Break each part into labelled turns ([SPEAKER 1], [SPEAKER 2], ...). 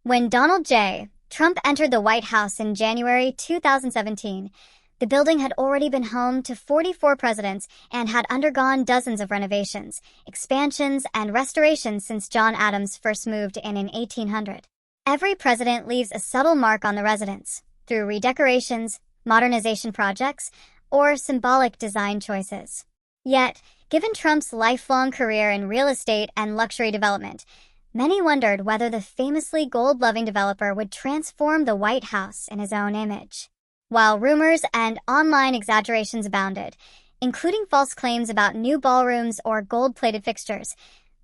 [SPEAKER 1] When Donald J. Trump entered the White House in January 2017, the building had already been home to 44 presidents and had undergone dozens of renovations, expansions, and restorations since John Adams first moved in 1800. Every president leaves a subtle mark on the residence through redecorations, modernization projects, or symbolic design choices. Yet, given Trump's lifelong career in real estate and luxury development, many wondered whether the famously gold-loving developer would transform the White House in his own image. While rumors and online exaggerations abounded, including false claims about new ballrooms or gold-plated fixtures,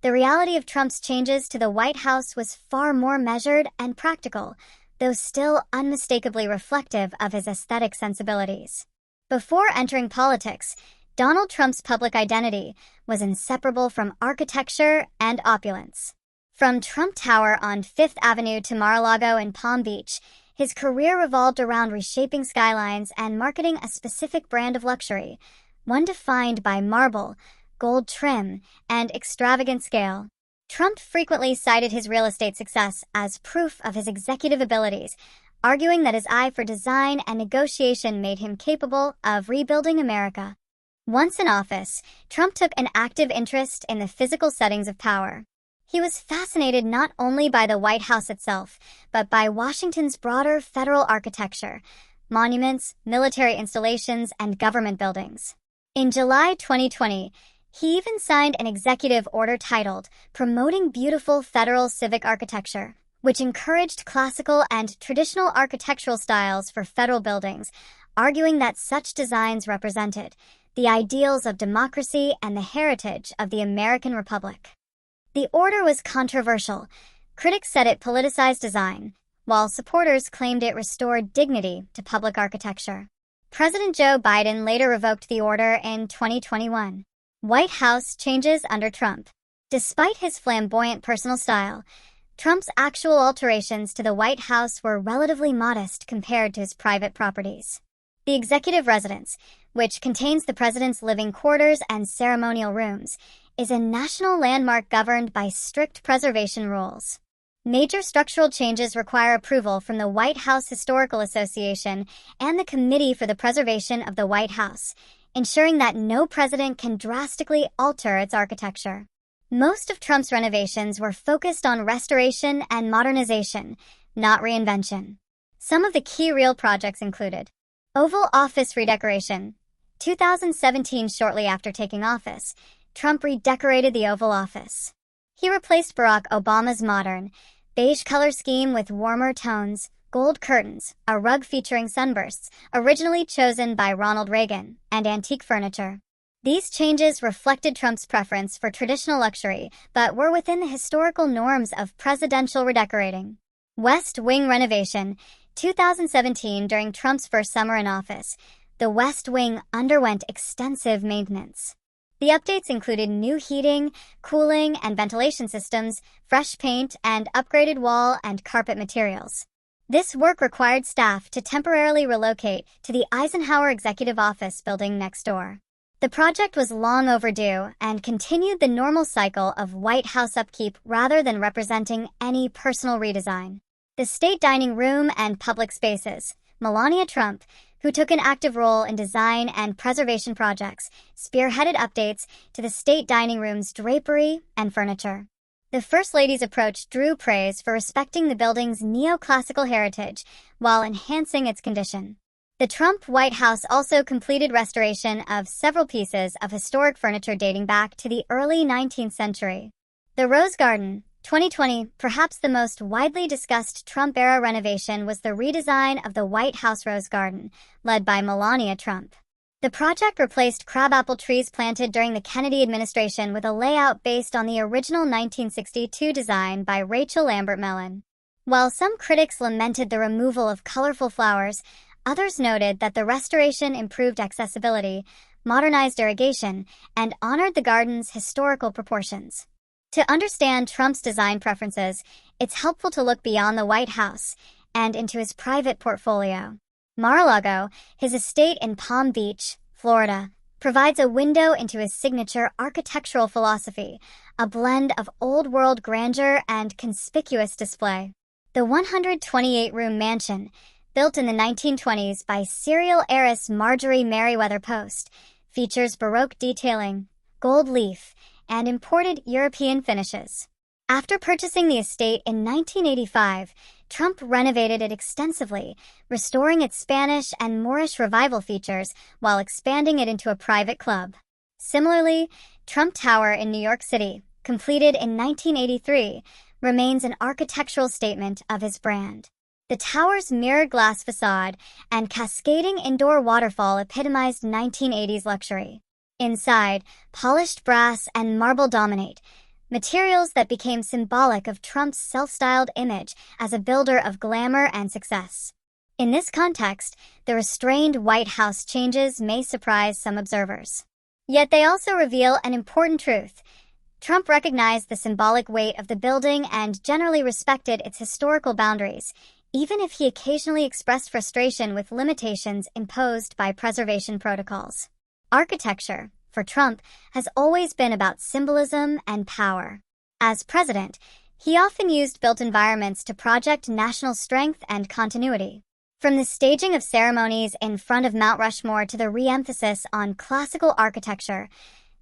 [SPEAKER 1] the reality of Trump's changes to the White House was far more measured and practical, though still unmistakably reflective of his aesthetic sensibilities. Before entering politics, Donald Trump's public identity was inseparable from architecture and opulence. From Trump Tower on Fifth Avenue to Mar-a-Lago and Palm Beach, his career revolved around reshaping skylines and marketing a specific brand of luxury, one defined by marble, gold trim, and extravagant scale. Trump frequently cited his real estate success as proof of his executive abilities, arguing that his eye for design and negotiation made him capable of rebuilding America. Once in office, Trump took an active interest in the physical settings of power. He was fascinated not only by the White House itself, but by Washington's broader federal architecture, monuments, military installations, and government buildings. In July 2020, he even signed an executive order titled Promoting Beautiful Federal Civic Architecture, which encouraged classical and traditional architectural styles for federal buildings, arguing that such designs represented the ideals of democracy and the heritage of the American Republic. The order was controversial. Critics said it politicized design, while supporters claimed it restored dignity to public architecture. President Joe Biden later revoked the order in 2021. White House changes under Trump. Despite his flamboyant personal style, Trump's actual alterations to the White House were relatively modest compared to his private properties. The executive residence, which contains the president's living quarters and ceremonial rooms, is a national landmark governed by strict preservation rules. Major structural changes require approval from the White House Historical Association and the Committee for the Preservation of the White House, ensuring that no president can drastically alter its architecture. Most of Trump's renovations were focused on restoration and modernization, not reinvention. Some of the key real projects included Oval Office redecoration. 2017, shortly after taking office, Trump redecorated the Oval Office. He replaced Barack Obama's modern, beige color scheme with warmer tones, gold curtains, a rug featuring sunbursts, originally chosen by Ronald Reagan, and antique furniture. These changes reflected Trump's preference for traditional luxury, but were within the historical norms of presidential redecorating. West Wing renovation. 2017, during Trump's first summer in office, the West Wing underwent extensive maintenance. The updates included new heating, cooling, and ventilation systems, fresh paint, and upgraded wall and carpet materials. This work required staff to temporarily relocate to the Eisenhower Executive Office building next door. The project was long overdue and continued the normal cycle of White House upkeep rather than representing any personal redesign. The state dining room and public spaces. Melania Trump, who took an active role in design and preservation projects, spearheaded updates to the state dining room's drapery and furniture. The First Lady's approach drew praise for respecting the building's neoclassical heritage while enhancing its condition. The Trump White House also completed restoration of several pieces of historic furniture dating back to the early 19th century. The Rose Garden. 2020, perhaps the most widely discussed Trump-era renovation was the redesign of the White House Rose Garden, led by Melania Trump. The project replaced crabapple trees planted during the Kennedy administration with a layout based on the original 1962 design by Rachel Lambert Mellon. While some critics lamented the removal of colorful flowers, others noted that the restoration improved accessibility, modernized irrigation, and honored the garden's historical proportions. To understand Trump's design preferences, it's helpful to look beyond the White House and into his private portfolio. Mar-a-Lago, his estate in Palm Beach, Florida, provides a window into his signature architectural philosophy, a blend of old-world grandeur and conspicuous display. The 128-room mansion, built in the 1920s by serial heiress Marjorie Merriweather Post, features Baroque detailing, gold leaf, and imported European finishes. After purchasing the estate in 1985, Trump renovated it extensively, restoring its Spanish and Moorish revival features while expanding it into a private club. Similarly, Trump Tower in New York City, completed in 1983, remains an architectural statement of his brand. The tower's mirrored glass facade and cascading indoor waterfall epitomized 1980s luxury. Inside, polished brass and marble dominate, materials that became symbolic of Trump's self-styled image as a builder of glamour and success. In this context, the restrained White House changes may surprise some observers. Yet they also reveal an important truth. Trump recognized the symbolic weight of the building and generally respected its historical boundaries, even if he occasionally expressed frustration with limitations imposed by preservation protocols. Architecture, for Trump, has always been about symbolism and power. As president, he often used built environments to project national strength and continuity. From the staging of ceremonies in front of Mount Rushmore to the re-emphasis on classical architecture,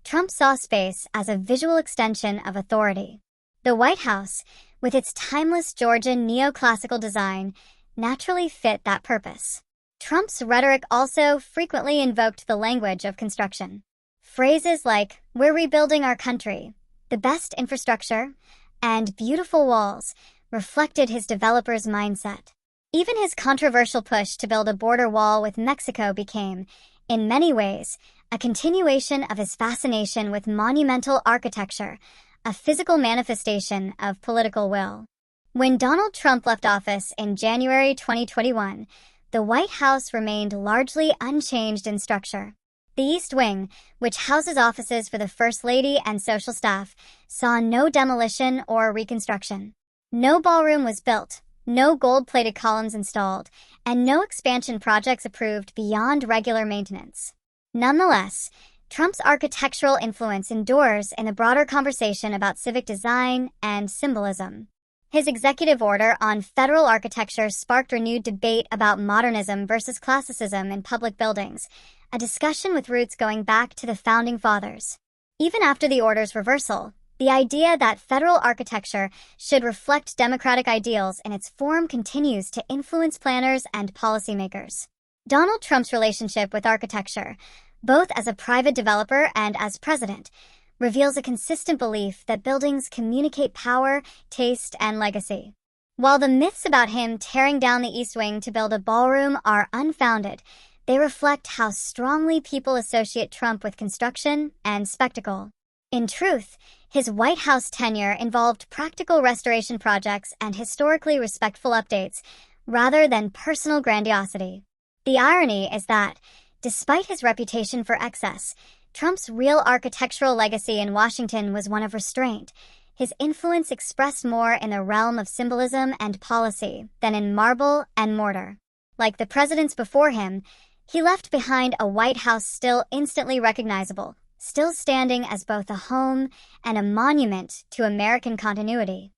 [SPEAKER 1] Trump saw space as a visual extension of authority. The White House, with its timeless Georgian neoclassical design, naturally fit that purpose. Trump's rhetoric also frequently invoked the language of construction. Phrases like, "We're rebuilding our country," "the best infrastructure," and "beautiful walls" reflected his developer's mindset. Even his controversial push to build a border wall with Mexico became, in many ways, a continuation of his fascination with monumental architecture, a physical manifestation of political will. When Donald Trump left office in January 2021, the White House remained largely unchanged in structure. The East Wing, which houses offices for the First Lady and social staff, saw no demolition or reconstruction. No ballroom was built, no gold-plated columns installed, and no expansion projects approved beyond regular maintenance. Nonetheless, Trump's architectural influence endures in the broader conversation about civic design and symbolism. His executive order on federal architecture sparked renewed debate about modernism versus classicism in public buildings, a discussion with roots going back to the Founding Fathers. Even after the order's reversal, the idea that federal architecture should reflect democratic ideals in its form continues to influence planners and policymakers. Donald Trump's relationship with architecture, both as a private developer and as president, reveals a consistent belief that buildings communicate power, taste, and legacy. While the myths about him tearing down the East Wing to build a ballroom are unfounded, they reflect how strongly people associate Trump with construction and spectacle. In truth, his White House tenure involved practical restoration projects and historically respectful updates, rather than personal grandiosity. The irony is that, despite his reputation for excess, Trump's real architectural legacy in Washington was one of restraint, his influence expressed more in the realm of symbolism and policy than in marble and mortar. Like the presidents before him, he left behind a White House still instantly recognizable, still standing as both a home and a monument to American continuity.